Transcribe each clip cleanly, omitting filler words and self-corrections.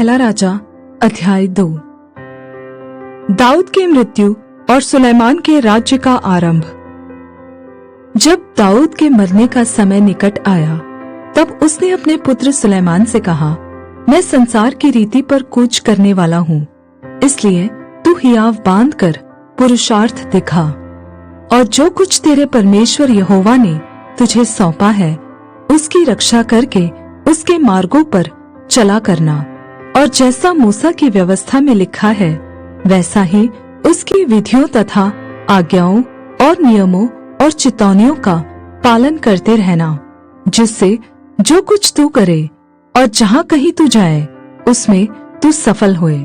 पहला राजा अध्याय 2। दाऊद की मृत्यु और सुलेमान के राज्य का आरंभ। जब दाऊद के मरने का समय निकट आया, तब उसने अपने पुत्र सुलेमान से कहा, मैं संसार की रीति पर कूच करने वाला हूँ, इसलिए तू हियाव बांध कर पुरुषार्थ दिखा, और जो कुछ तेरे परमेश्वर यहोवा ने तुझे सौंपा है, उसकी रक्षा करके उसके मार्गों पर चला करना, और जैसा मूसा की व्यवस्था में लिखा है, वैसा ही उसकी विधियों तथा आज्ञाओं और नियमों और चितौनियों का पालन करते रहना, जिससे जो कुछ तू करे और जहाँ कहीं तू जाए, उसमें तू सफल होए।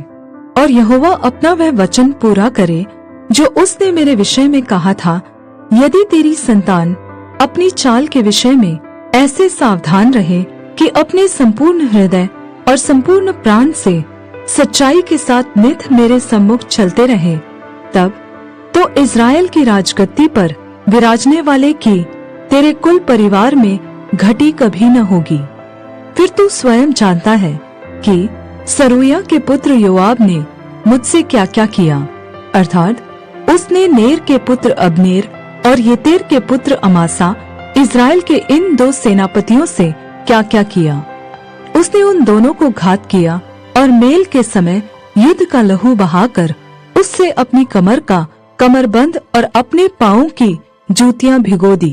और यहोवा अपना वह वचन पूरा करे जो उसने मेरे विषय में कहा था, यदि तेरी संतान अपनी चाल के विषय में ऐसे सावधान रहे कि अपने संपूर्ण हृदय और संपूर्ण प्राण से सच्चाई के साथ नित मेरे सम्मुख चलते रहे, तब तो इज़राइल की राजगद्दी पर विराजने वाले की तेरे कुल परिवार में घटी कभी न होगी। फिर तू स्वयं जानता है कि सरूया के पुत्र योआब ने मुझसे क्या क्या किया, अर्थात उसने नेर के पुत्र अब्नेर और येतेर के पुत्र अमासा इज़राइल के इन दो सेनापतियों से क्या क्या किया। उसने उन दोनों को घात किया और मेल के समय युद्ध का लहू बहाकर उससे अपनी कमर का कमरबंद और अपने पाँवों की जूतियां भिगो दी।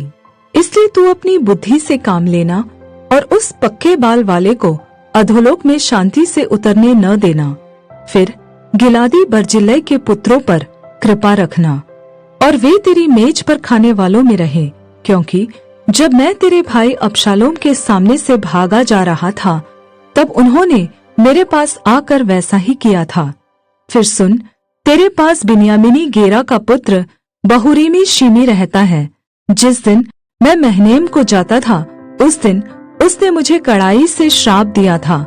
इसलिए तू अपनी बुद्धि से काम लेना और उस पक्के बाल वाले को अधोलोक में शांति से उतरने न देना। फिर गिलादी बर्जिल्लै के पुत्रों पर कृपा रखना, और वे तेरी मेज पर खाने वालों में रहे, क्योंकि जब मैं तेरे भाई अबशालोम के सामने से भागा जा रहा था, तब उन्होंने मेरे पास आकर वैसा ही किया था। फिर सुन, तेरे पास बिन्यामीनी गेरा का पुत्र बहुरीमी शिमी रहता है। जिस दिन मैं महनेम को जाता था, उस दिन उसने मुझे कड़ाई से श्राप दिया था,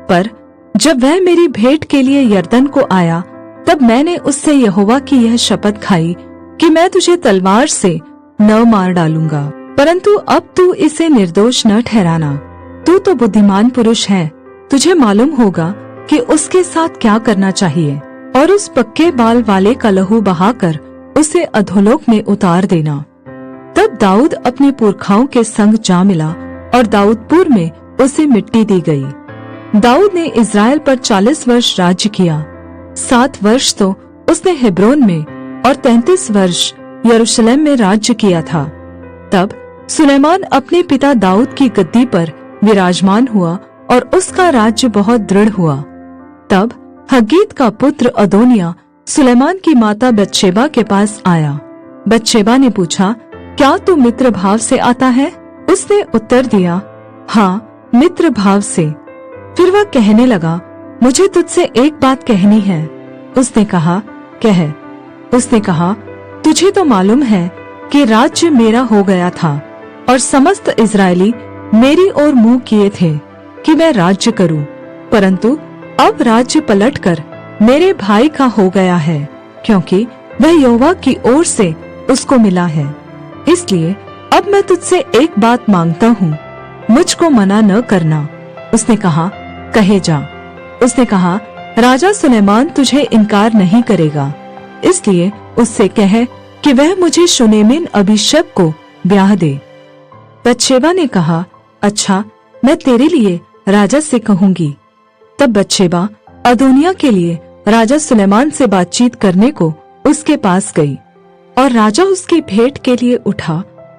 पर जब वह मेरी भेंट के लिए यरदन को आया, तब मैंने उससे यहोवा की यह शपथ खाई कि मैं तुझे तलवार से न मार डालूंगा, परंतु अब तू इसे निर्दोष न ठहराना। तू तो बुद्धिमान पुरुष है, तुझे मालूम होगा कि उसके साथ क्या करना चाहिए, और उस पक्के बाल वाले का लहू बहाकर उसे अधोलोक में उतार देना। तब दाऊद अपने पुरखाओं के संग जा मिला, और दाऊदपुर में उसे मिट्टी दी गई। दाऊद ने इज़राइल पर 40 वर्ष राज्य किया। 7 वर्ष तो उसने हेब्रोन में और 33 वर्ष यरूशलेम में राज्य किया था। तब सुलेमान अपने पिता दाऊद की गद्दी पर विराजमान हुआ, और उसका राज्य बहुत दृढ़ हुआ। तब हग्गीत का पुत्र अदोनिया सुलेमान की माता बतशेबा के पास आया। बतशेबा ने पूछा, क्या तू मित्र भाव से आता है? उसने उत्तर दिया, हाँ, मित्र भाव से। फिर वह कहने लगा, मुझे तुझसे एक बात कहनी है। उसने कहा, कह। उसने कहा, तुझे तो मालूम है कि राज्य मेरा हो गया था, और समस्त इज़राइली मेरी ओर मुंह किए थे कि मैं राज्य करूं, परंतु अब राज्य पलटकर मेरे भाई का हो गया है, क्योंकि वह यहोवा की ओर से उसको मिला है। इसलिए अब मैं तुझसे एक बात मांगता हूँ, मुझको मना न करना। उसने कहा, कहे जा। उसने कहा, राजा सुलेमान तुझे इनकार नहीं करेगा, इसलिए उससे कह कि वह मुझे शूनेमिन अबीशग को ब्याह दे। बतशेबा ने कहा, अच्छा, मैं तेरे लिए राजा से कहूंगी। तब बतशेबा अदोनिया के लिए राजा सुलेमान से बातचीत करने को उसके पास गई, और राजा उसकी भेंट के लिए उठा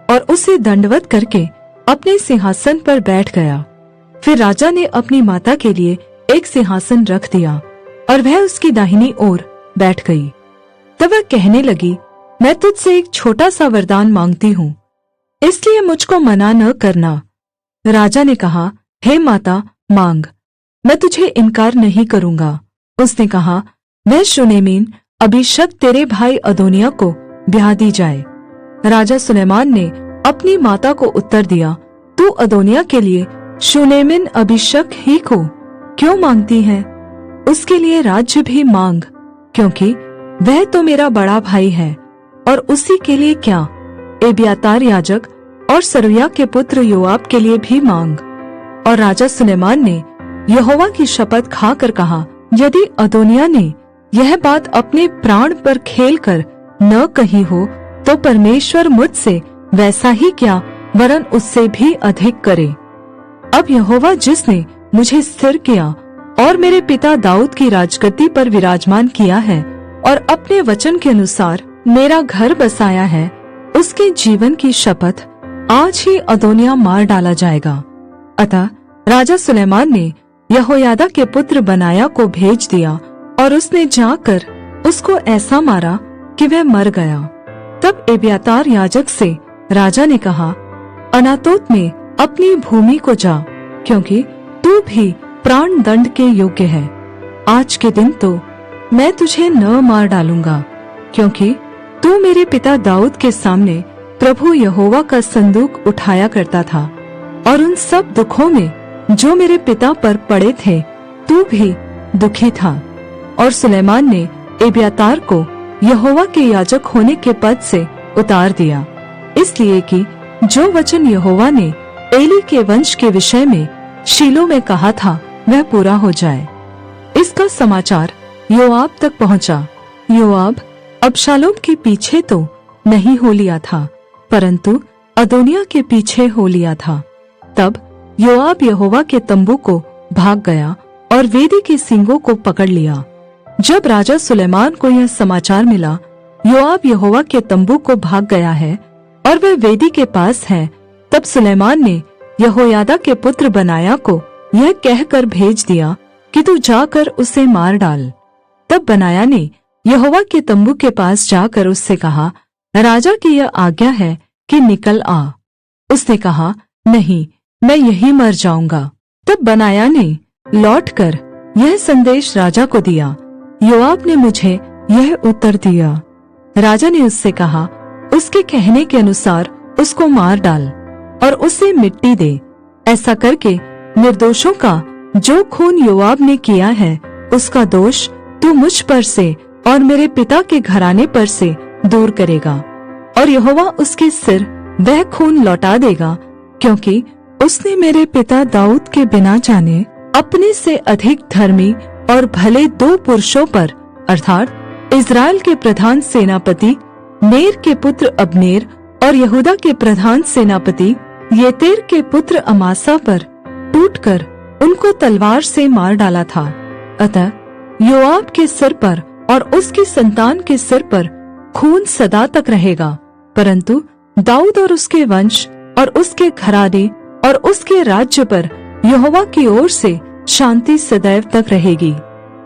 और उसे दंडवत करके अपने सिंहासन पर बैठ गया। फिर राजा ने अपनी माता के लिए एक सिंहासन रख दिया, और वह उसकी दाहिनी ओर बैठ गई। तब वह कहने लगी, मैं तुझसे एक छोटा सा वरदान मांगती हूँ, इसलिए मुझको मना न करना। राजा ने कहा, हे माता, मांग, मैं तुझे इनकार नहीं करूंगा। उसने कहा, वह शूनेमिन अबीशग तेरे भाई अदोनिया को ब्याह दी जाए। राजा सुलेमान ने अपनी माता को उत्तर दिया, तू अदोनिया के लिए शूनेमिन अबीशग ही को क्यों मांगती है? उसके लिए राज्य भी मांग, क्योंकि वह तो मेरा बड़ा भाई है। और उसी के लिए क्या, एब्यातार याजक और सरूया के पुत्र योआब के लिए भी मांग। और राजा सुलेमान ने यहोवा की शपथ खाकर कहा, यदि अदोनिय्याह ने यह बात अपने प्राण पर खेलकर न कही हो, तो परमेश्वर मुझसे वैसा ही क्या वरन उससे भी अधिक करे। अब यहोवा जिसने मुझे स्थिर किया और मेरे पिता दाऊद की राजगद्दी पर विराजमान किया है और अपने वचन के अनुसार मेरा घर बसाया है, उसके जीवन की शपथ आज ही अदोनिय्याह मार डाला जाएगा। अतः राजा सुलैमान ने यहोयादा के पुत्र बनायाह को भेज दिया और उसने जाकर उसको ऐसा मारा कि वह मर गया। तब एब्यातार याजक से राजा ने कहा, अनातोत में अपनी भूमि को जा, क्योंकि तू भी प्राण दंड के योग्य है। आज के दिन तो मैं तुझे न मार डालूंगा, क्योंकि तू मेरे पिता दाऊद के सामने प्रभु यहोवा का संदूक उठाया करता था, और उन सब दुखों में जो मेरे पिता पर पड़े थे तू भी दुखी था। और सुलैमान ने एब्यातार को यहोवा के याजक होने के पद से उतार दिया, इसलिए कि जो वचन यहोवा ने एली के वंश के विषय में शीलो में कहा था वह पूरा हो जाए। इसका समाचार योआब तक पहुंचा। योआब अबशालोम के पीछे तो नहीं हो लिया था, परंतु अदोनिय्याह के पीछे हो लिया था। तब योआब यहोवा के तंबू को भाग गया और वेदी के सींगों को पकड़ लिया। जब राजा सुलैमान को यह समाचार मिला, योआब यहोवा के तंबू को भाग गया है और वह वेदी के पास है, तब सुलैमान ने यहोयादा के पुत्र बनायाह को यह कहकर भेज दिया कि तू जाकर उसे मार डाल। तब बनायाह ने यहोवा के तंबू के पास जाकर उससे कहा, राजा की यह आज्ञा है कि निकल आ। उसने कहा, नहीं, मैं यहीं मर जाऊंगा। तब बनायाह ने लौटकर यह संदेश राजा को दिया, योआब ने मुझे यह उत्तर दिया। राजा ने उससे कहा, उसके कहने के अनुसार उसको मार डाल और उसे मिट्टी दे। ऐसा करके निर्दोषों का जो खून योआब ने किया है उसका दोष तू मुझ पर से और मेरे पिता के घराने पर से दूर करेगा, और यहोवा उसके सिर वह खून लौटा देगा, क्योंकि उसने मेरे पिता दाऊद के बिना जाने अपने से अधिक धर्मी और भले दो पुरुषों पर, अर्थात इज़राइल के प्रधान सेनापति नेर के पुत्र अब्नेर और यहूदा के प्रधान सेनापति येतेर के पुत्र अमासा पर टूटकर उनको तलवार से मार डाला था। अतः योआब के सिर पर और उसकी संतान के सिर पर खून सदा तक रहेगा, परंतु दाऊद और उसके वंश और उसके घराने और उसके राज्य पर यहोवा की ओर से शांति सदैव तक रहेगी।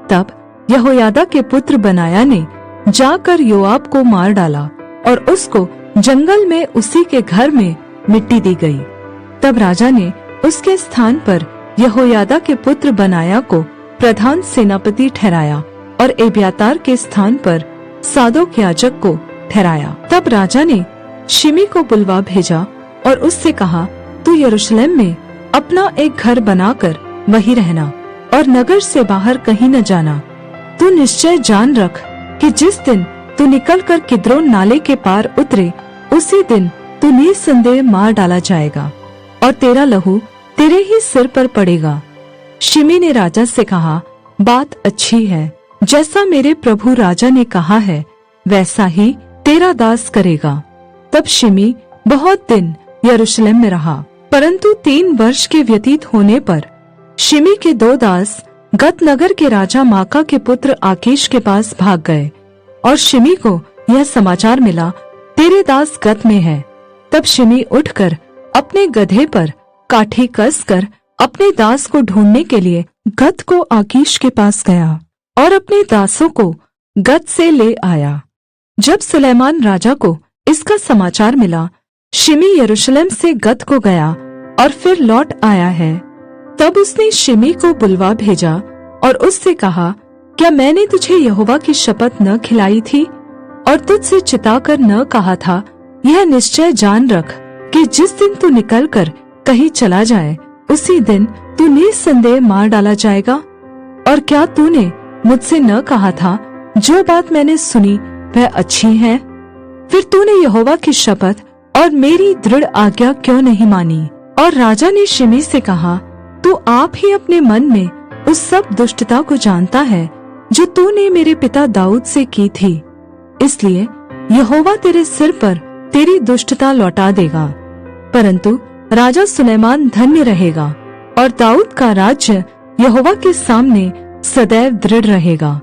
तब यहोयादा के पुत्र बनायाह ने जाकर योआब को मार डाला और उसको जंगल में उसी के घर में मिट्टी दी गई। तब राजा ने उसके स्थान पर यहोयादा के पुत्र बनायाह को प्रधान सेनापति ठहराया और एब्यातार के स्थान पर सादोक याजक को ठहराया। तब राजा ने शिमी को बुलवा भेजा और उससे कहा, तू यरूशलेम में अपना एक घर बनाकर वहीं रहना और नगर से बाहर कहीं न जाना। तू निश्चय जान रख कि जिस दिन तू निकलकर किद्रोन नाले के पार उतरे, उसी दिन तू निसंदेह मार डाला जाएगा और तेरा लहू तेरे ही सिर पर पड़ेगा। शिमी ने राजा से कहा, बात अच्छी है, जैसा मेरे प्रभु राजा ने कहा है वैसा ही तेरा दास करेगा। तब शिमी बहुत दिन यरूशलेम में रहा, परंतु 3 वर्ष के व्यतीत होने पर शिमी के 2 दास गत नगर के राजा माका के पुत्र आकीश के पास भाग गए, और शिमी को यह समाचार मिला, तेरे दास गत में है। तब शिमी उठकर अपने गधे पर काठी कसकर अपने दास को ढूंढने के लिए गत को आकीश के पास गया और अपने दासों को गत से ले आया। जब सुलैमान राजा को इसका समाचार मिला, शिमी यरूशलेम से गत को गया और फिर लौट आया है, तब उसने शिमी को बुलवा भेजा और उससे कहा, क्या मैंने तुझे यहोवा की शपथ न खिलाई थी और तुझसे चिताकर न कहा था, यह निश्चय जान रख कि जिस दिन तू निकलकर कहीं चला जाए, उसी दिन तू निसंदेह मार डाला जाएगा। और क्या तूने मुझसे न कहा था, जो बात मैंने सुनी वह अच्छी है? फिर तूने यहोवा की शपथ और मेरी दृढ़ आज्ञा क्यों नहीं मानी? और राजा ने शिमी से कहा, तू तू आप ही अपने मन में उस सब दुष्टता को जानता है जो तूने मेरे पिता दाऊद से की थी। इसलिए यहोवा तेरे सिर पर तेरी दुष्टता लौटा देगा, परंतु राजा सुलैमान धन्य रहेगा और दाऊद का राज्य यहोवा के सामने सदैव दृढ़ रहेगा।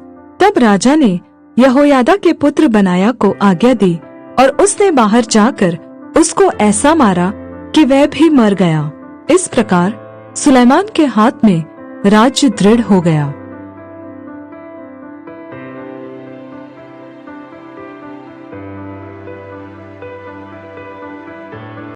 तब राजा ने यहोयादा के पुत्र बनाया को आज्ञा दी और उसने बाहर जाकर उसको ऐसा मारा कि वह भी मर गया। इस प्रकार सुलैमान के हाथ में राज्य दृढ़ हो गया।